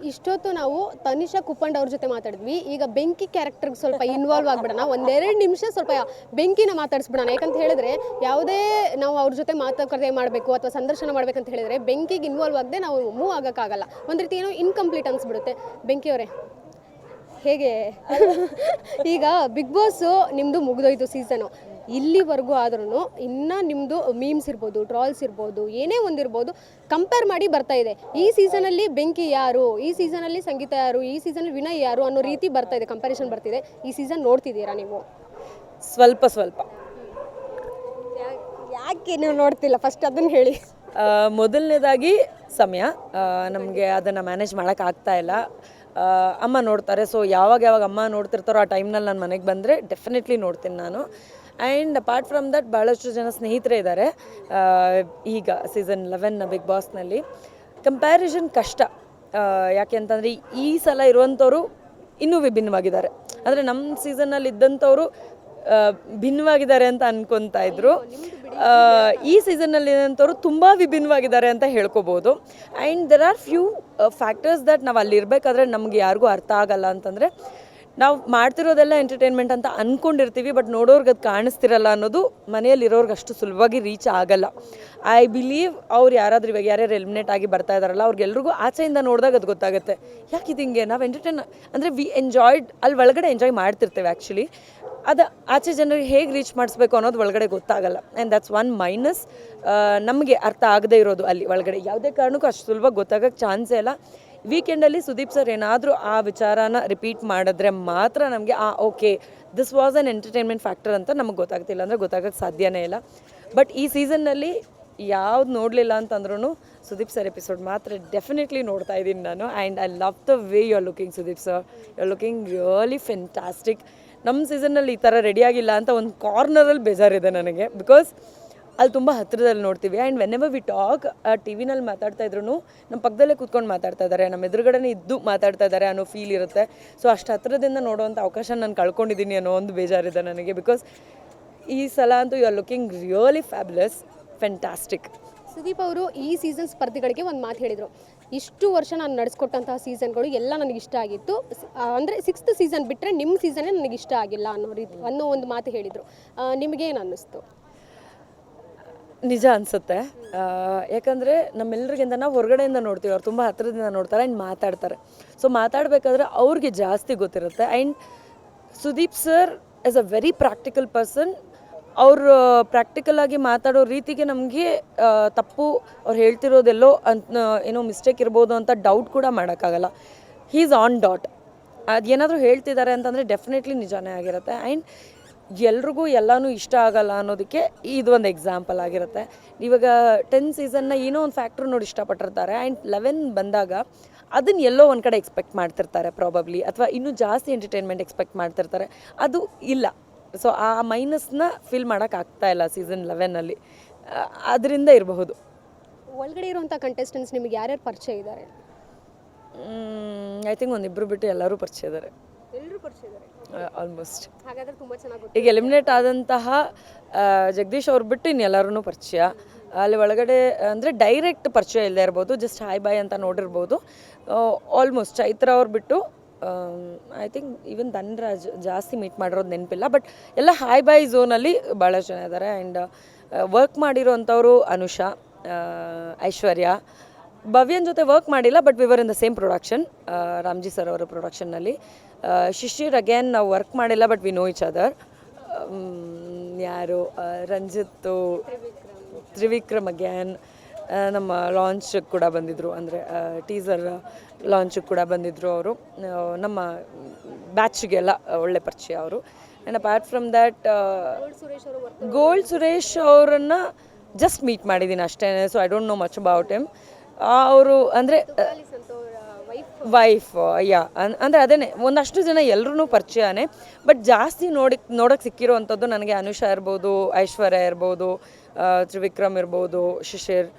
ಇಷ್ಟೊತ್ತು ನಾವು ತನಿಷಾ ಕುಪ್ಪಂಡ್ ಅವ್ರ ಜೊತೆ ಮಾತಾಡಿದ್ವಿ. ಈಗ ಬೆಂಕಿ ಕ್ಯಾರೆಕ್ಟರ್ಗೆ ಸ್ವಲ್ಪ ಇನ್ವಾಲ್ವ್ ಆಗ್ಬಿಡೋಣ, ಒಂದೆರಡು ನಿಮಿಷ ಸ್ವಲ್ಪ ಬೆಂಕಿನ ಮಾತಾಡಿಸ್ಬಿಡೋಣ. ಯಾಕಂತ ಹೇಳಿದ್ರೆ ಯಾವುದೇ ನಾವು ಅವ್ರ ಜೊತೆ ಮಾತುಕತೆ ಮಾಡಬೇಕು ಅಥವಾ ಸಂದರ್ಶನ ಮಾಡ್ಬೇಕಂತ ಹೇಳಿದ್ರೆ ಬೆಂಕಿಗೆ ಇನ್ವಾಲ್ವ್ ಆಗದೆ ನಾವು ಮೂವ್ ಆಗೋಕ್ಕಾಗಲ್ಲ. ಒಂದು ರೀತಿ ಏನೋ ಇನ್ಕಂಪ್ಲೀಟ್ ಅನ್ಸ್ಬಿಡುತ್ತೆ. ಬೆಂಕಿಯವರೇ ಹೇಗೆ ಈಗ ಬಿಗ್ ಬಾಸು ನಿಮ್ಮದು ಮುಗಿದೋಯ್ತು ಸೀಸನು, ಇಲ್ಲಿವರೆಗೂ ಆದ್ರೂ ಇನ್ನೂ ನಿಮ್ಮದು ಮೀಮ್ಸ್ ಇರ್ಬೋದು, ಟ್ರಾಲ್ಸ್ ಇರ್ಬೋದು, ಏನೇ ಒಂದಿರ್ಬೋದು, ಕಂಪೇರ್ ಮಾಡಿ ಬರ್ತಾ ಇದೆ. ಈ ಸೀಸನಲ್ಲಿ ಬೆಂಕಿ ಯಾರು, ಈ ಸೀಸನಲ್ಲಿ ಸಂಗೀತ ಯಾರು, ಈ ಸೀಸನಲ್ಲಿ ವಿನಯ್ ಯಾರು ಅನ್ನೋ ರೀತಿ ಬರ್ತಾ ಇದೆ, ಕಂಪ್ಯಾರಿಸನ್ ಬರ್ತಿದೆ. ಈ ಸೀಸನ್ ನೋಡ್ತಿದ್ದೀರಾ ನೀವು? ಸ್ವಲ್ಪ ಯಾಕೆ ನೀವು ನೋಡ್ತಿಲ್ಲ, ಫಸ್ಟ್ ಅದನ್ನು ಹೇಳಿ. ಮೊದಲನೇದಾಗಿ ಸಮಯ ನಮಗೆ ಅದನ್ನು ಮ್ಯಾನೇಜ್ ಮಾಡೋಕ್ಕಾಗ್ತಾ ಇಲ್ಲ. ಅಮ್ಮ ನೋಡ್ತಾರೆ, ಸೊ ಯಾವಾಗ ಅಮ್ಮ ನೋಡ್ತಿರ್ತಾರೋ ಆ ಟೈಮ್ನಲ್ಲಿ ನಾನು ಮನೆಗೆ ಬಂದರೆ ಡೆಫಿನೆಟ್ಲಿ ನೋಡ್ತೀನಿ ನಾನು. ಆ್ಯಂಡ್ ಅಪಾರ್ಟ್ ಫ್ರಮ್ ದಟ್ ಭಾಳಷ್ಟು ಜನ ಸ್ನೇಹಿತರೇ ಇದ್ದಾರೆ ಈಗ ಸೀಸನ್ 11 ಬಿಗ್ ಬಾಸ್ನಲ್ಲಿ. ಕಂಪ್ಯಾರಿಸನ್ ಕಷ್ಟ, ಯಾಕೆ ಅಂತಂದರೆ ಈ ಸಲ ಇರುವಂಥವ್ರು ಇನ್ನೂ ವಿಭಿನ್ನವಾಗಿದ್ದಾರೆ. ಅಂದರೆ ನಮ್ಮ ಸೀಸನ್ನಲ್ಲಿ ಇದ್ದಂಥವ್ರು ಭಿನ್ನವಾಗಿದ್ದಾರೆ ಅಂತ ಅನ್ಕೊತಾ ಇದ್ರು. ಈ ಸೀಸನ್ನಲ್ಲಿ ಇದ್ದಂಥವ್ರು ತುಂಬ ವಿಭಿನ್ನವಾಗಿದ್ದಾರೆ ಅಂತ ಹೇಳ್ಕೊಬೋದು. And there are few factors that ನಾವು ಅಲ್ಲಿ ಇರಬೇಕಾದ್ರೆ ನಮಗೆ ಯಾರಿಗೂ ಅರ್ಥ ಆಗಲ್ಲ. ಅಂತಂದರೆ ನಾವು ಮಾಡ್ತಿರೋದೆಲ್ಲ ಎಂಟರ್ಟೈನ್ಮೆಂಟ್ ಅಂತ ಅಂದ್ಕೊಂಡಿರ್ತೀವಿ, ಬಟ್ ನೋಡೋರ್ಗೆ ಅದು ಕಾಣಿಸ್ತಿರಲ್ಲ ಅನ್ನೋದು ಮನೆಯಲ್ಲಿರೋರ್ಗೆ ಅಷ್ಟು ಸುಲಭವಾಗಿ ರೀಚ್ ಆಗಲ್ಲ. ಐ ಬಿಲೀವ್ ಅವ್ರು ಯಾರಾದ್ರೂ ಇವಾಗ ಯಾರ್ಯಾರು ಎಲಿಮಿನೇಟ್ ಆಗಿ ಬರ್ತಾ ಇದ್ದಾರಲ್ಲ ಅವ್ರಿಗೆಲ್ರಿಗೂ ಆಚೆಯಿಂದ ನೋಡಿದಾಗ ಅದು ಗೊತ್ತಾಗುತ್ತೆ, ಯಾಕೆ ಇದು ಹಿಂಗೆ. ನಾವು ಎಂಟರ್ಟೈನ್ ಅಂದರೆ ವಿ ಎಂಜಾಯ್ಡ್, ಅಲ್ಲಿ ಒಳಗಡೆ ಎಂಜಾಯ್ ಮಾಡ್ತಿರ್ತೇವೆ ಆ್ಯಕ್ಚುಲಿ. ಅದು ಆಚೆ ಜನರಿಗೆ ಹೇಗೆ ರೀಚ್ ಮಾಡಿಸ್ಬೇಕು ಅನ್ನೋದು ಒಳಗಡೆ ಗೊತ್ತಾಗಲ್ಲ. And that's one minus. ನಮಗೆ ಅರ್ಥ ಆಗದೇ ಇರೋದು ಅಲ್ಲಿ ಒಳಗಡೆ ಯಾವುದೇ ಕಾರಣಕ್ಕೂ ಅಷ್ಟು ಸುಲಭವಾಗಿ ಗೊತ್ತಾಗೋಕ್ಕೆ ಚಾನ್ಸೇ ಇಲ್ಲ. ವೀಕೆಂಡಲ್ಲಿ ಸುದೀಪ್ ಸರ್ ಏನಾದರೂ ಆ ವಿಚಾರನ ರಿಪೀಟ್ ಮಾಡಿದ್ರೆ ಮಾತ್ರ ನಮಗೆ okay this was on entertainment factor ಅಂತ ನಮಗೆ ಗೊತ್ತಾಗ್ತಿಲ್ಲ, ಅಂದರೆ ಗೊತ್ತಾಗೋಕ್ಕೆ ಸಾಧ್ಯನೇ ಇಲ್ಲ. ಬಟ್ ಈ ಸೀಸನ್ನಲ್ಲಿ ಯಾವ್ದು ನೋಡಲಿಲ್ಲ ಅಂತಂದ್ರೂ ಸುದೀಪ್ ಸರ್ ಎಪಿಸೋಡ್ ಮಾತ್ರ ಡೆಫಿನೆಟ್ಲಿ ನೋಡ್ತಾ ಇದ್ದೀನಿ ನಾನು. And I love the way you are looking Sudeep sir, you are looking really fantastic. ನಮ್ಮ ಸೀಸನ್ನಲ್ಲಿ ಈ ಥರ ರೆಡಿಯಾಗಿಲ್ಲ ಅಂತ ಒಂದು ಕಾರ್ನರಲ್ಲಿ ಬೇಜಾರಿದೆ ನನಗೆ, ಬಿಕಾಸ್ ಅಲ್ಲಿ ತುಂಬ ಹತ್ತಿರದಲ್ಲಿ ನೋಡ್ತೀವಿ. And whenever we talk, T ವಿನಲ್ಲಿ ಮಾತಾಡ್ತಾ ಇದ್ರು ನಮ್ಮ ಪಕ್ಕದಲ್ಲೇ ಕೂತ್ಕೊಂಡು ಮಾತಾಡ್ತಾ ಇದ್ದಾರೆ, ನಮ್ಮ ಎದುರುಗಡೆನೇ ಇದ್ದು ಮಾತಾಡ್ತಾ ಇದ್ದಾರೆ ಅನ್ನೋ ಫೀಲ್ ಇರುತ್ತೆ. ಸೊ ಅಷ್ಟು ಹತ್ತಿರದಿಂದ ನೋಡೋವಂಥ ಅವಕಾಶ ನಾನು ಕಳ್ಕೊಂಡಿದ್ದೀನಿ ಅನ್ನೋ ಒಂದು ಬೇಜಾರಿದೆ ನನಗೆ. ಬಿಕಾಸ್ ಈ ಸಲ ಅಂತೂ you are looking really fabulous, fantastic. Sudeep ಅವರು ಈ ಸೀಸನ್ ಸ್ಪರ್ಧಿಗಳಿಗೆ ಒಂದು ಮಾತು ಹೇಳಿದರು, ಇಷ್ಟು ವರ್ಷ ನಾನು ನಡೆಸ್ಕೊಟ್ಟಂತಹ ಸೀಸನ್ಗಳು ಎಲ್ಲ ನನಗೆ ಇಷ್ಟ ಆಗಿತ್ತು, ಅಂದರೆ 6th ಸೀಸನ್ ಬಿಟ್ಟರೆ ನಿಮ್ಮ ಸೀಸನ್ನೇ ನನಗೆ ಇಷ್ಟ ಆಗಿಲ್ಲ ಅನ್ನೋ ಒಂದು ಮಾತು ಹೇಳಿದರು. ನಿಮಗೇನು ಅನ್ನಿಸ್ತು? ನಿಜ ಅನಿಸುತ್ತೆ. ಯಾಕಂದರೆ ನಮ್ಮೆಲ್ಲರಿಗಿಂತ ನಾವು ಹೊರಗಡೆಯಿಂದ ನೋಡ್ತೀವಿ, ಅವ್ರು ತುಂಬ ಹತ್ತಿರದಿಂದ ನೋಡ್ತಾರೆ ಆ್ಯಂಡ್ ಮಾತಾಡ್ತಾರೆ. ಸೊ ಮಾತಾಡಬೇಕಾದ್ರೆ ಅವ್ರಿಗೆ ಜಾಸ್ತಿ ಗೊತ್ತಿರುತ್ತೆ. And Sudeep sir as a very practical person. ಅವರು ಪ್ರಾಕ್ಟಿಕಲಾಗಿ ಮಾತಾಡೋ ರೀತಿಗೆ ನಮಗೆ ತಪ್ಪು ಅವ್ರು ಹೇಳ್ತಿರೋದೆಲ್ಲೋ ಅಂತ ಏನೋ ಮಿಸ್ಟೇಕ್ ಇರ್ಬೋದು ಅಂತ ಡೌಟ್ ಕೂಡ ಮಾಡೋಕ್ಕಾಗಲ್ಲ. He is on dot. ಅದೇನಾದರೂ ಹೇಳ್ತಿದ್ದಾರೆ ಅಂತಂದರೆ ಡೆಫಿನೆಟ್ಲಿ ನಿಜಾನೇ ಆಗಿರುತ್ತೆ. ಆ್ಯಂಡ್ ಎಲ್ರಿಗೂ ಎಲ್ಲನೂ ಇಷ್ಟ ಆಗಲ್ಲ ಅನ್ನೋದಕ್ಕೆ ಇದು ಒಂದು ಎಕ್ಸಾಂಪಲ್ ಆಗಿರುತ್ತೆ. ಇವಾಗ 10 ಸೀಸನ್ನ ಏನೋ ಒಂದು ಫ್ಯಾಕ್ಟ್ರ್ ನೋಡಿ ಇಷ್ಟಪಟ್ಟಿರ್ತಾರೆ, ಆ್ಯಂಡ್ 11 ಬಂದಾಗ ಅದನ್ನು ಎಲ್ಲೋ ಒಂದು ಕಡೆ ಎಕ್ಸ್ಪೆಕ್ಟ್ ಮಾಡ್ತಿರ್ತಾರೆ ಪ್ರಾಬಬ್ಲಿ, ಅಥವಾ ಇನ್ನೂ ಜಾಸ್ತಿ ಎಂಟರ್ಟೈನ್ಮೆಂಟ್ ಎಕ್ಸ್ಪೆಕ್ಟ್ ಮಾಡ್ತಿರ್ತಾರೆ. ಅದು ಇಲ್ಲ. ಸೊ ಆ ಮೈನಸ್ನ ಫೀಲ್ ಮಾಡೋಕ್ಕಾಗ್ತಾ ಇಲ್ಲ ಸೀಸನ್ 11ನಲ್ಲಿ, ಅದರಿಂದ ಇರಬಹುದು. ಒಳಗಡೆ ಇರುವಂಥ ಕಂಟೆಸ್ಟೆಂಟ್ಸ್ ನಿಮಗೆ ಯಾರ್ಯಾರು ಪರಿಚಯ ಇದ್ದಾರೆ? ಐ ಥಿಂಕ್ ಒಂದಿಬ್ಬರು ಬಿಟ್ಟು ಎಲ್ಲರೂ ಪರಿಚಯ ಇದ್ದಾರೆ. ಎಲ್ಲರೂ ಪರಿಚಯ ಇದ್ದಾರೆ ಆಲ್ಮೋಸ್ಟ್. ಹಾಗಾದ್ರೆ ತುಂಬ ಚೆನ್ನಾಗಿ. ಈಗ ಎಲಿಮಿನೇಟ್ ಆದಂತಹ ಜಗದೀಶ್ ಅವ್ರು ಬಿಟ್ಟು ಇನ್ನೆಲ್ಲರೂ ಪರಿಚಯ. ಅಲ್ಲಿ ಒಳಗಡೆ ಅಂದರೆ ಡೈರೆಕ್ಟ್ ಪರಿಚಯ ಇಲ್ಲದೆ ಇರ್ಬೋದು, ಜಸ್ಟ್ ಹಾಯ್ ಬಾಯ್ ಅಂತ ನೋಡಿರ್ಬೋದು. ಆಲ್ಮೋಸ್ಟ್ ಚೈತ್ರ ಅವ್ರು ಬಿಟ್ಟು ಐ ಥಿಂಕ್ ಈವನ್ ಧನ್ರಾಜ್ ಜಾಸ್ತಿ ಮೀಟ್ ಮಾಡಿರೋದು ನೆನಪಿಲ್ಲ, ಬಟ್ ಎಲ್ಲ ಹಾಯ್ ಬಾಯ್ ಝೋನಲ್ಲಿ ಭಾಳಷ್ಟು ಜನ ಇದ್ದಾರೆ. ಆ್ಯಂಡ್ ವರ್ಕ್ ಮಾಡಿರೋಂಥವ್ರು ಅನುಷಾ, ಐಶ್ವರ್ಯ, ಭವ್ಯನ ಜೊತೆ ವರ್ಕ್ ಮಾಡಿಲ್ಲ, but ವಿವರ್ in the same production, Ramji sir ಅವರ ಪ್ರೊಡಕ್ಷನ್ನಲ್ಲಿ. ಶಿಶಿರ್ ಅಗೇನ್ ನಾವು ವರ್ಕ್ ಮಾಡಿಲ್ಲ, but we know each other. ಯಾರು ರಂಜಿತ್ತು, ತ್ರಿವಿಕ್ರಮ್ ಅಗೇನ್ ನಮ್ಮ ಲಾಂಚಿಗೆ ಕೂಡ ಬಂದಿದ್ದರು, ಅಂದರೆ ಟೀಸರ್ ಲಾಂಚಿಗೆ ಕೂಡ ಬಂದಿದ್ದರು ಅವರು. ನಮ್ಮ ಬ್ಯಾಚ್ಗೆಲ್ಲ ಒಳ್ಳೆ ಪರಿಚಯ ಅವರು. And apart from that gold Suresh ಅವರನ್ನು ಜಸ್ಟ್ ಮೀಟ್ ಮಾಡಿದ್ದೀನಿ ಅಷ್ಟೇ. So I don't know much about him. ಅವರು ಅಂದರೆ ವೈಫ್ ಯಾ ಅಂದರೆ ಅದೇ ಒಂದಷ್ಟು ಜನ ಎಲ್ಲರೂ ಪರಿಚಯನೇ, ಬಟ್ ಜಾಸ್ತಿ ನೋಡೋಕ್ಕೆ ಸಿಕ್ಕಿರೋವಂಥದ್ದು ನನಗೆ ಅನುಷಾ ಇರ್ಬೋದು, ಐಶ್ವರ್ಯ ಇರ್ಬೋದು, ತ್ರಿವಿಕ್ರಮ್ ಇರ್ಬೋದು, ಶಿಶಿರ್,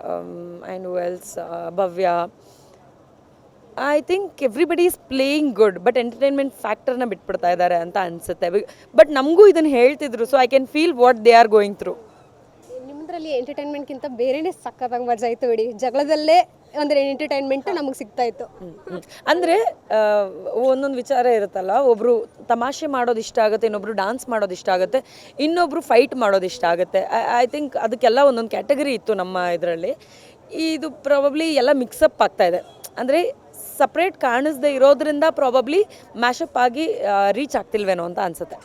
ಆ್ಯಂಡ್ ವೆಲ್ಸ್ Bhavya. I think everybody is playing good, but entertainment ಫ್ಯಾಕ್ಟರ್ನ ಬಿಟ್ಬಿಡ್ತಾ ಇದ್ದಾರೆ ಅಂತ ಅನಿಸುತ್ತೆ. ಬಟ್ ನಮಗೂ ಇದನ್ನು ಹೇಳ್ತಿದ್ರು, so I can feel what they are going through. ನಿಮ್ಮದ್ರಲ್ಲಿ ಎಂಟರ್ಟೈನ್ಮೆಂಟ್ಗಿಂತ ಬೇರೆನೇ ಸಕ್ಕತ್ತಾಗಿ ಮಜಾ ಆಯಿತು ಬಿಡಿ. ಜಗಳದಲ್ಲೇ ಅಂದರೆ ಎಂಟರ್ಟೈನ್ಮೆಂಟ್ ನಮಗೆ ಸಿಗ್ತಾ ಇತ್ತು. ಅಂದರೆ ಒಂದೊಂದು ವಿಚಾರ ಇರುತ್ತಲ್ಲ, ಒಬ್ಬರು ತಮಾಷೆ ಮಾಡೋದು ಇಷ್ಟ ಆಗುತ್ತೆ, ಇನ್ನೊಬ್ರು ಡಾನ್ಸ್ ಮಾಡೋದು ಇಷ್ಟ ಆಗುತ್ತೆ, ಇನ್ನೊಬ್ರು ಫೈಟ್ ಮಾಡೋದು ಇಷ್ಟ ಆಗುತ್ತೆ. ಐ ಥಿಂಕ್ ಅದಕ್ಕೆಲ್ಲ ಒಂದೊಂದು ಕ್ಯಾಟಗರಿ ಇತ್ತು ನಮ್ಮ ಇದರಲ್ಲಿ. ಇದು ಪ್ರಾಬಬ್ಲಿ ಎಲ್ಲ ಮಿಕ್ಸಪ್ ಆಗ್ತಾ ಇದೆ. ಅಂದರೆ ಸಪ್ರೇಟ್ ಕಾಣಿಸ್ದೇ ಇರೋದ್ರಿಂದ ಪ್ರಾಬಬ್ಲಿ ಮ್ಯಾಶಪ್ ಆಗಿ ರೀಚ್ ಆಗ್ತಿಲ್ವೇನೋ ಅಂತ ಅನಿಸುತ್ತೆ.